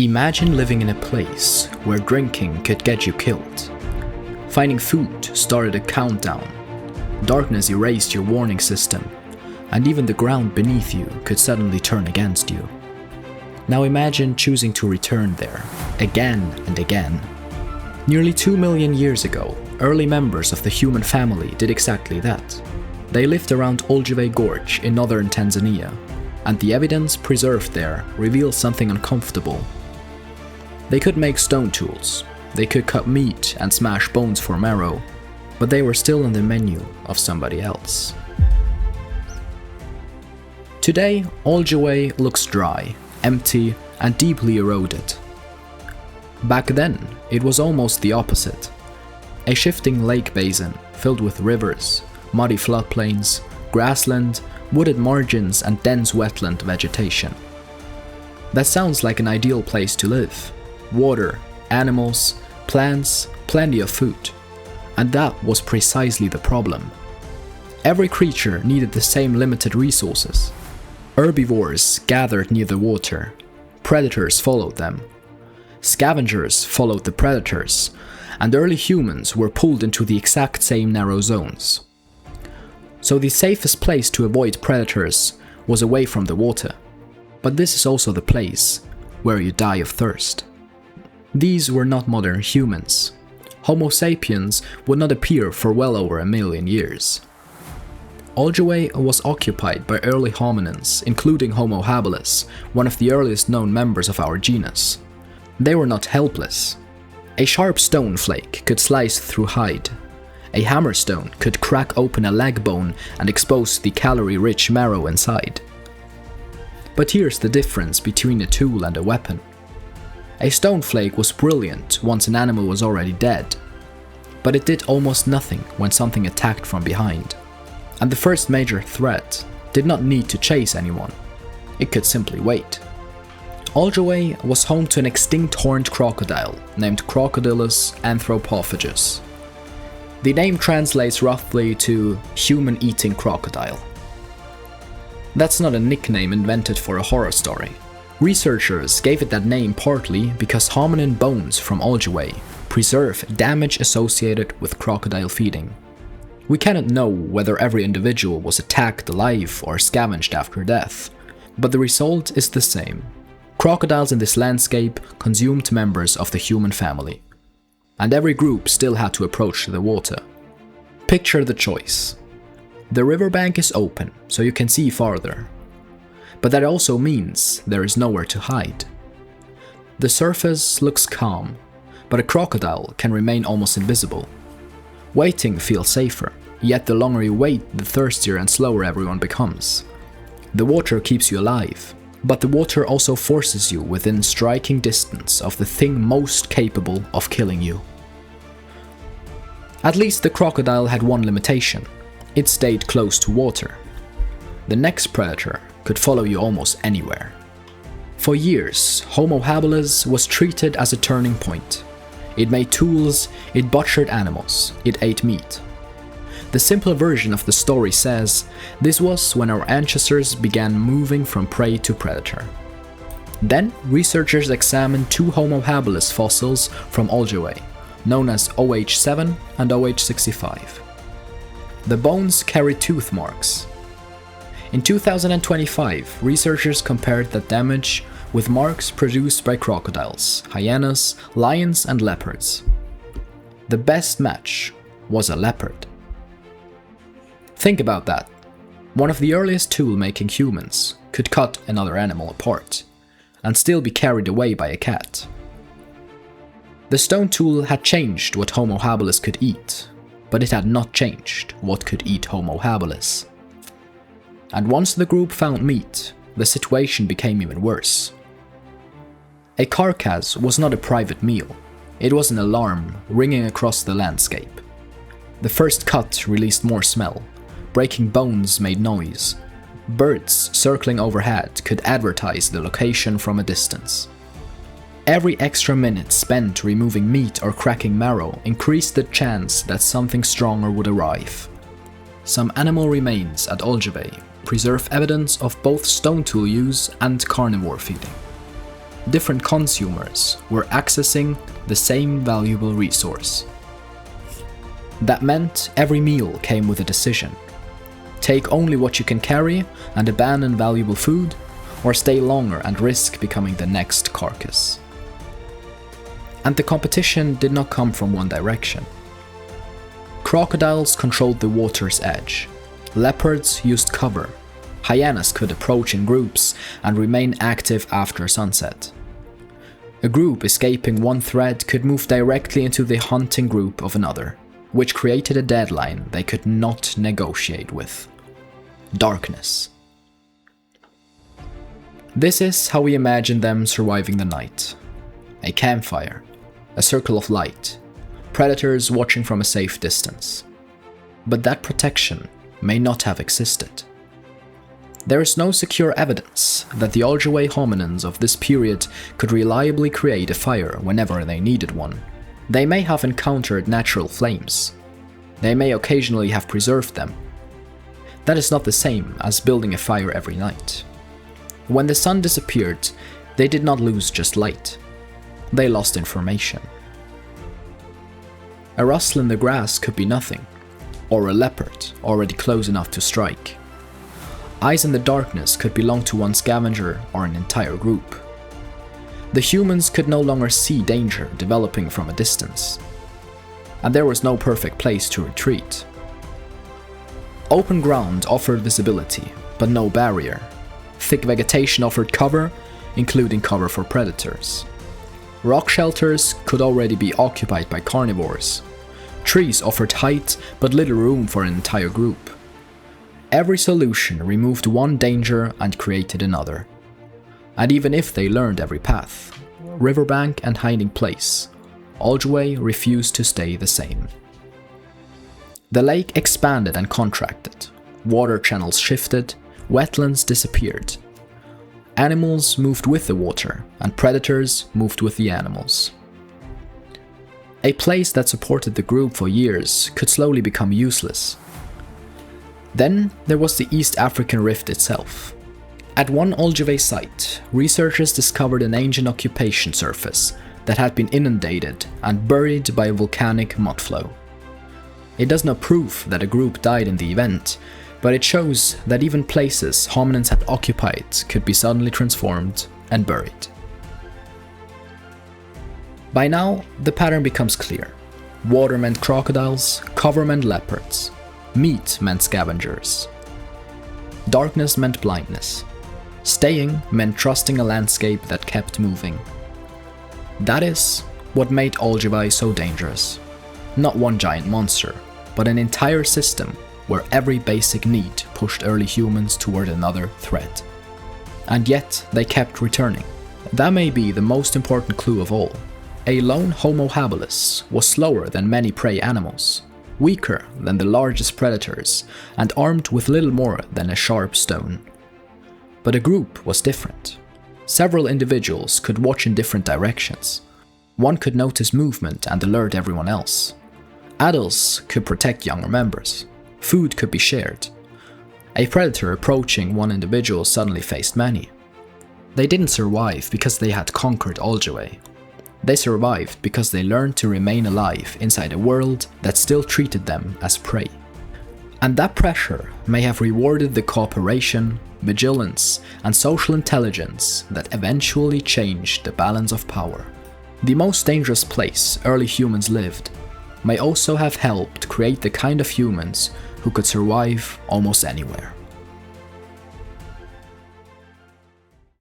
Imagine living in a place where drinking could get you killed. Finding food started a countdown. Darkness erased your warning system, and even the ground beneath you could suddenly turn against you. Now imagine choosing to return there, again and again. Nearly 2 million years ago, early members of the human family did exactly that. They lived around Olduvai Gorge in northern Tanzania, and the evidence preserved there reveals something uncomfortable. They could make stone tools, they could cut meat and smash bones for marrow, but they were still on the menu of somebody else. Today, Olduvai looks dry, empty, and deeply eroded. Back then, it was almost the opposite. A shifting lake basin filled with rivers, muddy floodplains, grassland, wooded margins, and dense wetland vegetation. That sounds like an ideal place to live. Water, animals, plants, plenty of food. And that was precisely the problem. Every creature needed the same limited resources. Herbivores gathered near the water. Predators followed them. Scavengers followed the predators, and early humans were pulled into the exact same narrow zones. So the safest place to avoid predators was away from the water. But this is also the place where you die of thirst. These were not modern humans. Homo sapiens would not appear for well over 1 million years. Olduvai was occupied by early hominins, including Homo habilis, one of the earliest known members of our genus. They were not helpless. A sharp stone flake could slice through hide. A hammerstone could crack open a leg bone and expose the calorie-rich marrow inside. But here's the difference between a tool and a weapon. A stone flake was brilliant once an animal was already dead, but it did almost nothing when something attacked from behind. And the first major threat did not need to chase anyone, it could simply wait. Olduvai was home to an extinct horned crocodile named Crocodilus anthropophagus. The name translates roughly to human-eating crocodile. That's not a nickname invented for a horror story. Researchers gave it that name partly because hominin bones from Olduvai preserve damage associated with crocodile feeding. We cannot know whether every individual was attacked alive or scavenged after death, but the result is the same. Crocodiles in this landscape consumed members of the human family, and every group still had to approach the water. Picture the choice. The riverbank is open, so you can see farther. But that also means there is nowhere to hide. The surface looks calm, but a crocodile can remain almost invisible. Waiting feels safer, yet the longer you wait, the thirstier and slower everyone becomes. The water keeps you alive, but the water also forces you within striking distance of the thing most capable of killing you. At least the crocodile had one limitation. It stayed close to water. The next predator could follow you almost anywhere. For years, Homo habilis was treated as a turning point. It made tools, it butchered animals, it ate meat. The simple version of the story says this was when our ancestors began moving from prey to predator. Then, researchers examined 2 Homo habilis fossils from Olduvai, known as OH7 and OH65. The bones carried tooth marks. In 2025, researchers compared that damage with marks produced by crocodiles, hyenas, lions, and leopards. The best match was a leopard. Think about that. One of the earliest tool-making humans could cut another animal apart and still be carried away by a cat. The stone tool had changed what Homo habilis could eat, but it had not changed what could eat Homo habilis. And once the group found meat, the situation became even worse. A carcass was not a private meal, it was an alarm ringing across the landscape. The first cut released more smell, breaking bones made noise. Birds circling overhead could advertise the location from a distance. Every extra minute spent removing meat or cracking marrow increased the chance that something stronger would arrive. Some animal remains at Olduvai preserve evidence of both stone tool use and carnivore feeding. different consumers were accessing the same valuable resource. That meant every meal came with a decision. Take only what you can carry and abandon valuable food, or stay longer and risk becoming the next carcass. And the competition did not come from one direction. Crocodiles controlled the water's edge. Leopards used cover. Hyenas could approach in groups and remain active after sunset. A group escaping one threat could move directly into the hunting group of another, which created a deadline they could not negotiate with: darkness. This is how we imagine them surviving the night. A campfire, a circle of light, predators watching from a safe distance. But that protection may not have existed. There is no secure evidence that the Olduvai hominins of this period could reliably create a fire whenever they needed one. They may have encountered natural flames. They may occasionally have preserved them. That is not the same as building a fire every night. When the sun disappeared, they did not lose just light. They lost information. A rustle in the grass could be nothing, or a leopard already close enough to strike. Eyes in the darkness could belong to one scavenger or an entire group. The humans could no longer see danger developing from a distance, and there was no perfect place to retreat. Open ground offered visibility, but no barrier. Thick vegetation offered cover, including cover for predators. Rock shelters could already be occupied by carnivores. Trees offered height, but little room for an entire group. Every solution removed one danger and created another. And even if they learned every path, riverbank and hiding place, Olduvai refused to stay the same. The lake expanded and contracted, water channels shifted, wetlands disappeared. Animals moved with the water, and predators moved with the animals. A place that supported the group for years could slowly become useless. Then there was the East African Rift itself. At one Olduvai site, researchers discovered an ancient occupation surface that had been inundated and buried by a volcanic mudflow. It does not prove that a group died in the event, but it shows that even places hominins had occupied could be suddenly transformed and buried. By now, the pattern becomes clear. Water meant crocodiles, cover meant leopards, meat meant scavengers. Darkness meant blindness. Staying meant trusting a landscape that kept moving. That is what made Olduvai so dangerous. Not one giant monster, but an entire system where every basic need pushed early humans toward another threat. And yet, they kept returning. That may be the most important clue of all. A lone Homo habilis was slower than many prey animals, weaker than the largest predators, and armed with little more than a sharp stone. But a group was different. Several individuals could watch in different directions. One could notice movement and alert everyone else. Adults could protect younger members. Food could be shared. A predator approaching one individual suddenly faced many. They didn't survive because they had conquered Olduvai. They survived because they learned to remain alive inside a world that still treated them as prey. And that pressure may have rewarded the cooperation, vigilance, and social intelligence that eventually changed the balance of power. The most dangerous place early humans lived may also have helped create the kind of humans who could survive almost anywhere.